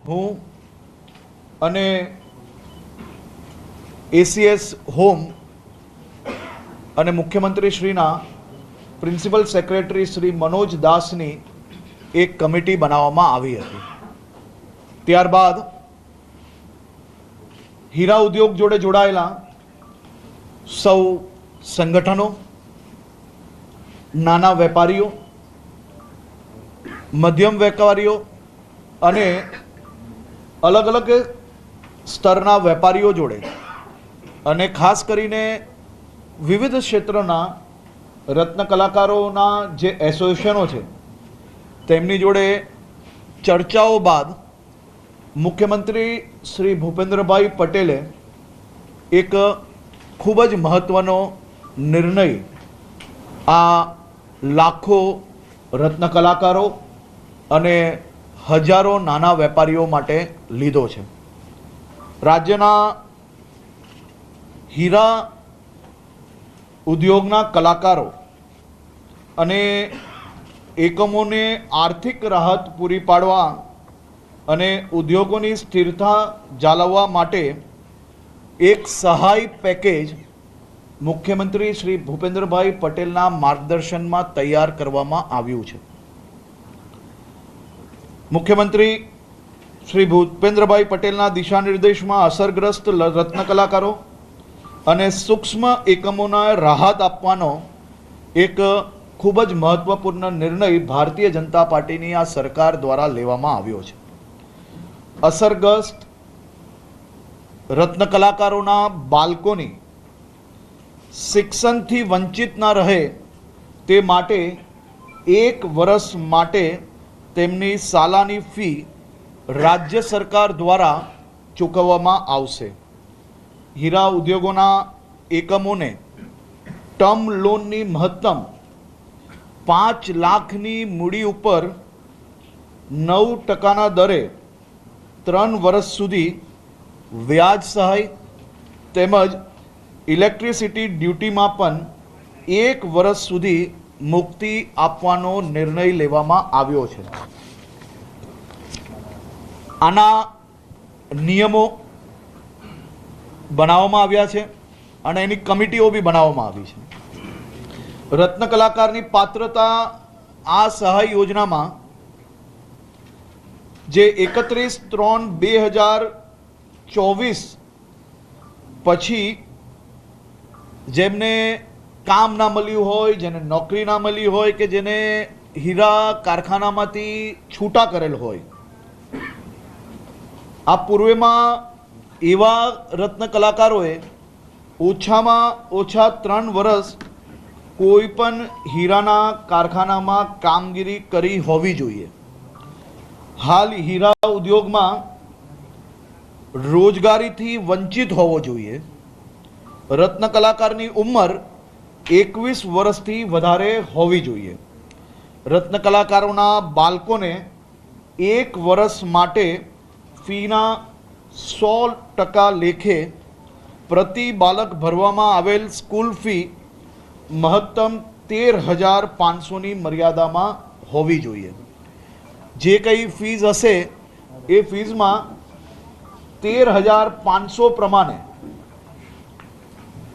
હું અને ACS home અને મુખ્યમંત્રી શ્રીના પ્રિન્સિપલ સેક્રેટરી શ્રી મનોજ દાસની એક કમિટી બનાવવામાં આવી હતી. ત્યારબાદ હીરા ઉદ્યોગ જોડે જોડાયેલા સૌ સંગઠનો, નાના વેપારીઓ, મધ્યમ વેપારીઓ અને અલગ અલગ સ્તરના વેપારીઓ જોડે અને ખાસ કરીને વિવિધ ક્ષેત્રના રત્ન કલાકારોના જે એસોસિએશનો છે તેમની જોડે ચર્ચાઓ બાદ મુખ્યમંત્રી શ્રી ભૂપેન્દ્રભાઈ પટેલે એક ખૂબ જ મહત્ત્વનો નિર્ણય આ લાખો રત્ન કલાકારો અને હજારો નાના વેપારીઓ માટે લીધો છે. રાજ્યના હીરા ઉદ્યોગના કલાકારો અને એકમોને આર્થિક રાહત પૂરી પાડવા અને ઉદ્યોગોની સ્થિરતા જાળવવા માટે એક સહાય પેકેજ મુખ્યમંત્રી શ્રી ભૂપેન્દ્રભાઈ પટેલના માર્ગદર્શનમાં તૈયાર કરવામાં આવ્યું છે. મુખ્યમંત્રી શ્રી ભૂપેન્દ્રભાઈ પટેલના દિશા નિર્દેશમાં અસરગ્રસ્ત રત્ન કલાકારો અને સૂક્ષ્મ એકમોને રાહત આપવાનો એક ખૂબ જ મહત્વપૂર્ણ નિર્ણય ભારતીય જનતા પાર્ટીની આ સરકાર દ્વારા લેવામાં આવ્યો છે. અસરગ્રસ્ત રત્ન કલાકારોના બાળકોની શિક્ષણથી વંચિત ના રહે તે માટે 1 વર્ષ માટે તેમની સાલાની ફી રાજ્ય સરકાર દ્વારા ચૂકવવામાં આવશે. હીરા ઉદ્યોગોના એકમોને ટર્મ લોનની મહત્તમ 5 લાખની મૂડી ઉપર 9% દરે 3 વર્ષ સુધી વ્યાજ સહાય તેમજ ઇલેક્ટ્રિસિટી ડ્યુટીમાં પણ 1 વર્ષ સુધી મુક્તિ આપવાનો નિર્ણય લેવામાં આવ્યો છે. આના નિયમો બનાવવામાં આવ્યા છે અને એની કમિટીઓ બી બનાવવામાં આવી છે. રત્ન કલાકારની પાત્રતા આ સહાય યોજનામાં જે 31/3/2024 પછી જેમને કામ ના મળ્યું હોય, જેને નોકરી ના મળી હોય કે જેને હીરા કારખાનામાંથી છૂટા કરેલ હોય, આ પૂર્વેમાં એવા રત્ન કલાકારોએ ઓછામાં ઓછા 3 વર્ષ કોઈ પણ હીરાના કારખાનામાં કામગીરી કરી હોવી જોઈએ. હાલ હીરા ઉદ્યોગમાં રોજગારીથી વંચિત હોવો જોઈએ. રત્ન કલાકારની ઉંમર 21 વર્ષથી વધારે હોવી જોઈએ. રત્ન કલાકારોના બાળકોને 1 વર્ષ માટે ફીના 100% લેખે પ્રતિ બાળક ભરવામાં આવેલ સ્કૂલ ફી મહત્તમ 13,500ની મર્યાદામાં હોવી જોઈએ. જે કંઈ ફીઝ હશે એ ફીઝમાં 13,500 પ્રમાણે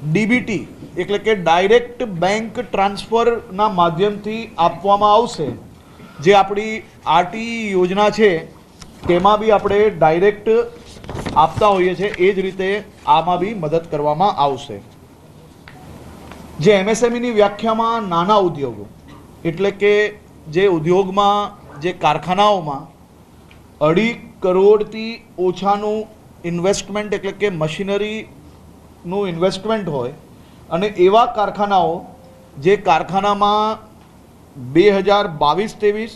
ડીબીટી એટલે કે ડાયરેક્ટ બેંક ટ્રાન્સફરના માધ્યમથી આપવામાં આવશે. જે આપણી આરટી યોજના છે તેમાં બી આપણે ડાયરેક્ટ આપતા હોઈએ છીએ, એ જ રીતે આમાં બી મદદ કરવામાં આવશે. જે એમએસએમઈની વ્યાખ્યામાં નાના ઉદ્યોગો એટલે કે જે ઉદ્યોગમાં જે કારખાનાઓમાં 2.5 કરોડથી ઓછાનું ઇન્વેસ્ટમેન્ટ એટલે કે મશીનરીનું ઇન્વેસ્ટમેન્ટ હોય અને એવા કારખાનાઓ જે કારખાનામાં 2022-23,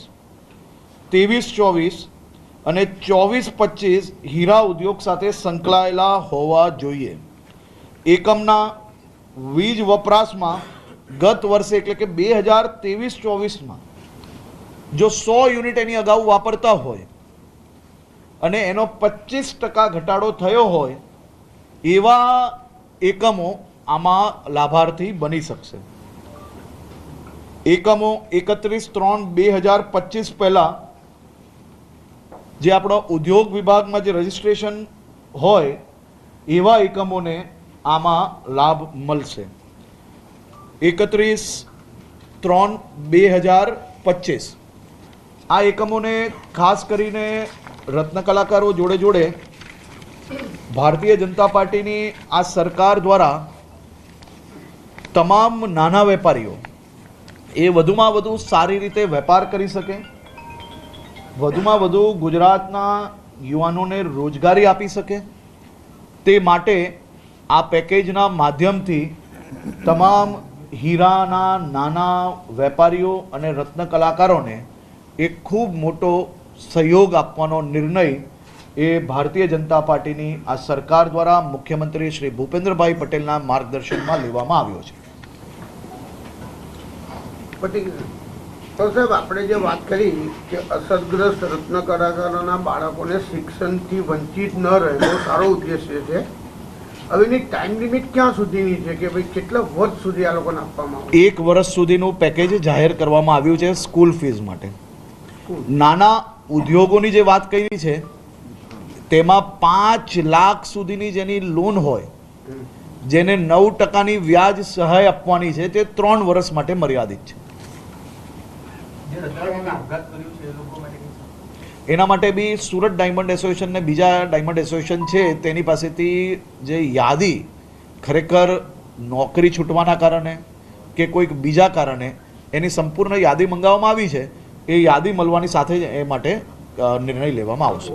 23-24 અને 24-25 હીરા ઉદ્યોગ સાથે સંકળાયેલા હોવા જોઈએ. એકમના વીજ વપરાશમાં ગત વર્ષે એટલે કે 2023-24માં જો 100 યુનિટ એની અગાઉ વાપરતા હોય અને એનો 25% ઘટાડો થયો હોય એવા એકમો આમાં લાભાર્થી બની શકશે. એકમો 31/3/2025 પહેલાં જે આપણો ઉદ્યોગ વિભાગમાં જે રજિસ્ટ્રેશન હોય એવા એકમોને આમાં લાભ મળશે. 31/3/2025 આ એકમોને ખાસ કરીને રત્ન કલાકારો જોડે જોડે ભારતીય જનતા પાર્ટીની આ સરકાર દ્વારા તમામ નાના વેપારીઓ એ વધુમાં વધુ સારી રીતે વેપાર કરી શકે, વધુમાં વધુ ગુજરાતના યુવાનોને રોજગારી આપી શકે, તે માટે આ પેકેજના માધ્યમથી તમામ હીરાના નાના વેપારીઓ અને રત્ન કલાકારોને એક ખૂબ મોટો સહયોગ આપવાનો નિર્ણય એ ભારતીય જનતા પાર્ટીની આ સરકાર દ્વારા મુખ્યમંત્રી શ્રી ભૂપેન્દ્રભાઈ પટેલના માર્ગદર્શનમાં લેવામાં આવ્યો છે. સાહેબ, આપણે જે વાત કરી કે અસરગ્રસ્ત રત્ન કલાકારોના બાળકોને શિક્ષણથી વંચિત ન રહે, બહુ સારો ઉદ્દેશ્ય છે. હવે એની ટાઈમ લિમિટ ક્યાં સુધીની છે કે ભાઈ કેટલા વર્ષ સુધી આ લોકોને આપવામાં આવે? 1 વર્ષ સુધીનું પેકેજ જાહેર કરવામાં આવ્યું છે સ્કૂલ ફીસ માટે. નાના ઉદ્યોગોની જે વાત કરી છે તેમાં 5 લાખ સુધીની જેની લોન હોય, જેને 9% વ્યાજ સહાય આપવાની છે, તે 3 વર્ષ માટે મર્યાદિત છે. એના માટે બી સુરત ડાયમંડ એસોસિએશન ને બીજા ડાયમંડ એસોસિએશન છે તેની પાસેથી જે યાદી ખરેખર નોકરી છૂટવાના કારણે કે કોઈક બીજા કારણે એની સંપૂર્ણ યાદી મંગાવવામાં આવી છે. એ યાદી મળવાની સાથે જ એ માટે નિર્ણય લેવામાં આવશે.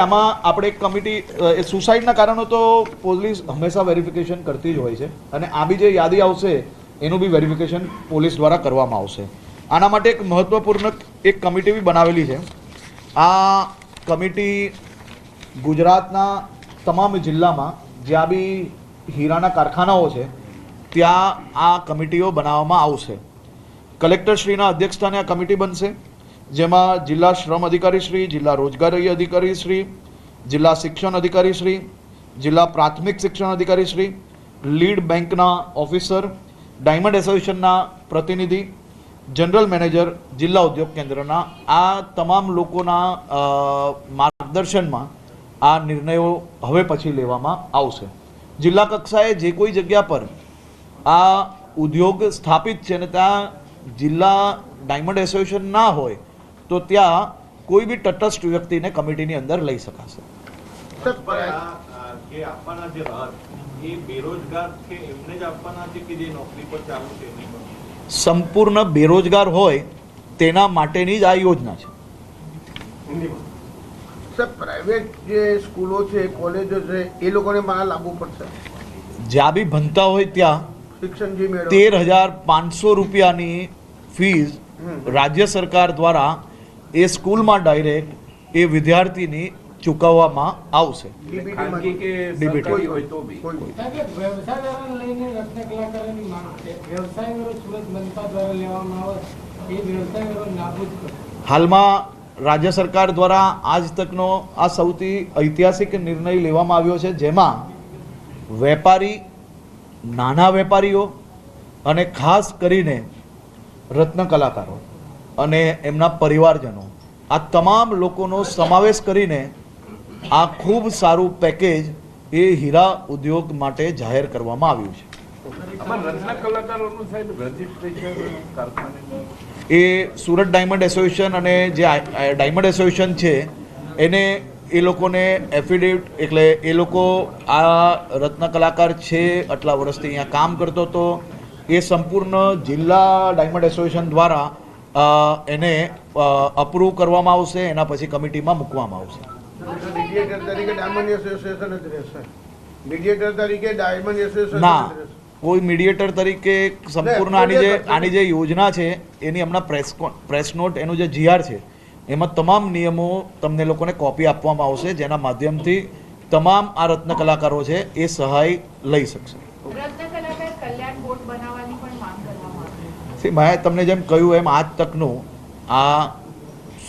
આમાં આપણે એક કમિટી સુસાઇડના કારણો તો પોલીસ હંમેશા વેરિફિકેશન કરતી જ હોય છે અને આ બી જે યાદી આવશે એનું બી વેરિફિકેશન પોલીસ દ્વારા કરવામાં આવશે. આના માટે એક મહત્વપૂર્ણ એક કમિટી બી બનાવેલી છે. આ કમિટી ગુજરાતના તમામ જિલ્લામાં જ્યાં બી હીરાના કારખાનાઓ છે ત્યાં આ કમિટીઓ બનાવવામાં આવશે. કલેક્ટરશ્રીના અધ્યક્ષસ્થાને આ કમિટી બનશે, જેમાં જિલ્લા શ્રમ અધિકારી શ્રી, જિલ્લા રોજગારી અધિકારી શ્રી, જિલ્લા શિક્ષણ અધિકારી શ્રી, જિલ્લા પ્રાથમિક શિક્ષણ અધિકારી શ્રી, લીડ બેંકના ઓફિસર, ડાયમંડ એસોસિએશનના પ્રતિનિધિ, જનરલ મેનેજર, જિલ્લા ઉદ્યોગ કેન્દ્રના આ તમામ લોકોના માર્ગદર્શનમાં આ નિર્ણયો હવે પછી લેવામાં આવશે. જિલ્લા કક્ષાએ જે કોઈ જગ્યા પર આ ઉદ્યોગ સ્થાપિત છે અને ત્યાં જિલ્લા ડાયમંડ એસોસિએશન ના હોય તો ત્યાં કોઈ બી તટસ્થ વ્યક્તિને કમિટીની અંદર લઈ શકાશે. સંપૂર્ણ બેરોજગાર હોય તેના માટેની જ આ યોજના છે. સર, પ્રાઇવેટ જે સ્કૂલો છે, કોલેજો છે, એ લોકોને મારા લાગુ પડશે? જ્યાં બી ભણતા હોય ત્યાં શિક્ષણ જે 13,500 રૂપિયાની ફીસ રાજ્ય સરકાર દ્વારા એ સ્કૂલમાં ડાયરેક્ટ એ વિદ્યાર્થીની ચૂકવવામાં આવશે. હાલમાં રાજ્ય સરકાર દ્વારા આજ તકનો આ સૌથી ઐતિહાસિક નિર્ણય લેવામાં આવ્યો છે, જેમાં વેપારી, નાના વેપારીઓ અને ખાસ કરીને રત્ન કલાકારો અને એમના પરિવારજનો, આ તમામ લોકોનો સમાવેશ કરીને આ ખૂબ સારું પેકેજ એ હીરા ઉદ્યોગ માટે જાહેર કરવામાં આવ્યું છે. એ સુરત ડાયમંડ એસોસિએશન અને જે ડાયમંડ એસોસિએશન છે એને એ લોકોને એફિડેવિટ, એટલે એ લોકો આ રત્ન કલાકાર છે, આટલા વર્ષથી અહીંયા કામ કરતો હતો, એ સંપૂર્ણ જિલ્લા ડાયમંડ એસોસિએશન દ્વારા એને અપ્રૂવ કરવામાં આવશે. એના પછી કમિટીમાં મૂકવામાં આવશે. ના, કોઈ મીડિયેટર તરીકે સંપૂર્ણ આની જે યોજના છે એની હમણાં પ્રેસ નોટ, એનું જે GR છે એમાં તમામ નિયમો તમને લોકોને કોપી આપવામાં આવશે, જેના માધ્યમથી તમામ આ રત્ન કલાકારો છે એ સહાય લઈ શકશે. મેં તમને જેમ કહ્યું એમ આજ તકનું આ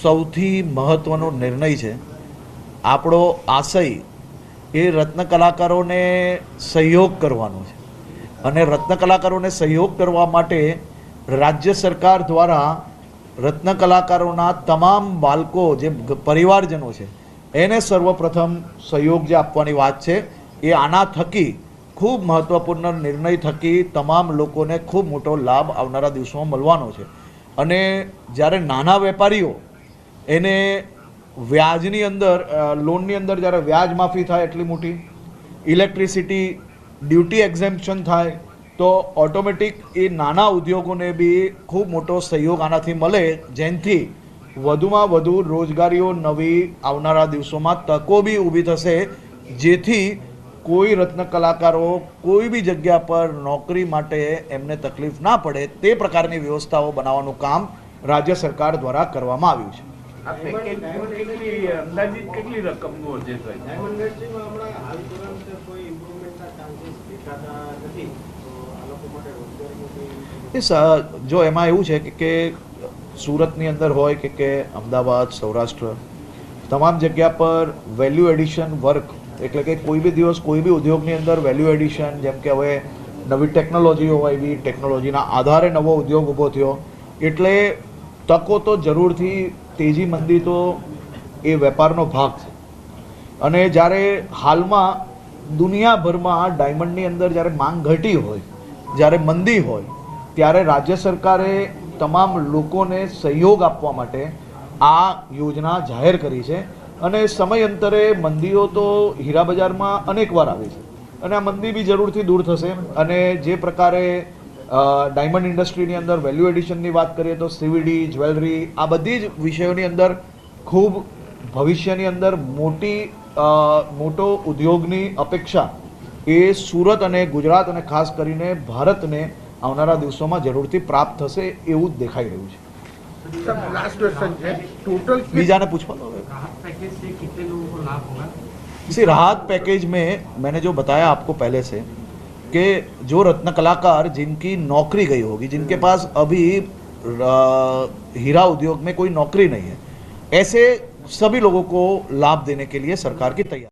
સૌથી મહત્વનો નિર્ણય છે. આપણો આશય એ રત્ન કલાકારોને સહયોગ કરવાનો છે અને રત્ન કલાકારોને સહયોગ કરવા માટે રાજ્ય સરકાર દ્વારા રત્ન કલાકારોના તમામ બાળકો જે પરિવારજનો છે એને સર્વપ્રથમ સહયોગ જે આપવાની વાત છે એ આના થકી ખૂબ મહત્ત્વપૂર્ણ નિર્ણય થકી તમામ લોકોને ખૂબ મોટો લાભ આવનારા દિવસોમાં મળવાનો છે. અને જ્યારે નાના વેપારીઓ એને વ્યાજની અંદર લોનની અંદર જ્યારે વ્યાજ માફી થાય એટલી મોટી, ઇલેક્ટ્રિસિટી ડ્યુટી એક્ઝેમ્પશન થાય તો ઓટોમેટિક એ નાના ઉદ્યોગોને બી ખૂબ મોટો સહયોગ આનાથી મળે, જેનાથી વધુમાં વધુ રોજગારીઓ નવી આવનારા દિવસોમાં તકો બી ઊભી થશે, જેથી કોઈ રત્ન કલાકારો કોઈ બી જગ્યા પર નોકરી માટે એમને તકલીફ ના પડે તે પ્રકારની વ્યવસ્થાઓ બનાવવાનું કામ રાજ્ય સરકાર દ્વારા કરવામાં આવ્યું છે. આ પેકેજમાં અંદાજિત કેટલી રકમનું બજેટ હોય છે? ડાયમંડ ઇન્ડસ્ટ્રીમાં હમણાં હાલ તુરંત કોઈ ઇમ્પ્રુવમેન્ટના ચાન્સીસ દેખાતા નથી, તો આ લોકો માટે રોજગારીનું જો એમાં એવું છે કે સુરતની અંદર હોય કે અમદાવાદ, સૌરાષ્ટ્ર, તમામ જગ્યા પર વેલ્યુ એડિશન વર્ક, એટલે કે કોઈ બી દિવસ કોઈ બી ઉદ્યોગની અંદર વેલ્યુ એડિશન, જેમ કે હવે નવી ટેકનોલોજીઓ આવી, ટેકનોલોજીના આધારે નવો ઉદ્યોગ ઊભો થયો, એટલે તકો તો જરૂરથી તેજી મંદી તો એ વેપારનો ભાગ છે. અને જ્યારે હાલમાં દુનિયાભરમાં ડાયમંડની અંદર જ્યારે માંગ ઘટી હોય, જ્યારે મંદી હોય, ત્યારે રાજ્ય સરકારે તમામ લોકોને સહયોગ આપવા માટે આ યોજના જાહેર કરી છે. અને સમયાંતરે મંદીઓ તો હીરા બજારમાં અનેકવાર આવી છે અને આ મંદી બી જરૂરથી દૂર થશે. અને જે પ્રકારે ડાયમંડ ઇન્ડસ્ટ્રીની અંદર વેલ્યુ એડિશનની વાત કરીએ તો સીવીડી, જ્વેલરી, આ બધી જ વિષયોની અંદર ખૂબ ભવિષ્યની અંદર મોટો ઉદ્યોગની અપેક્ષા એ સુરત અને ગુજરાત અને ખાસ કરીને ભારતને આવનારા દિવસોમાં જરૂરથી પ્રાપ્ત થશે એવું જ દેખાઈ રહ્યું છે. लास्ट क्वेश्चन है टोटल बीजाने पूछवा राहत पैकेज से कितने लोगों को लाभ होगा? इसी राहत पैकेज में मैंने जो बताया आपको पहले से कि जो रत्न कलाकार जिनकी नौकरी गई होगी, जिनके पास अभी हीरा उद्योग में कोई नौकरी नहीं है, ऐसे सभी लोगों को लाभ देने के लिए सरकार की तैयारी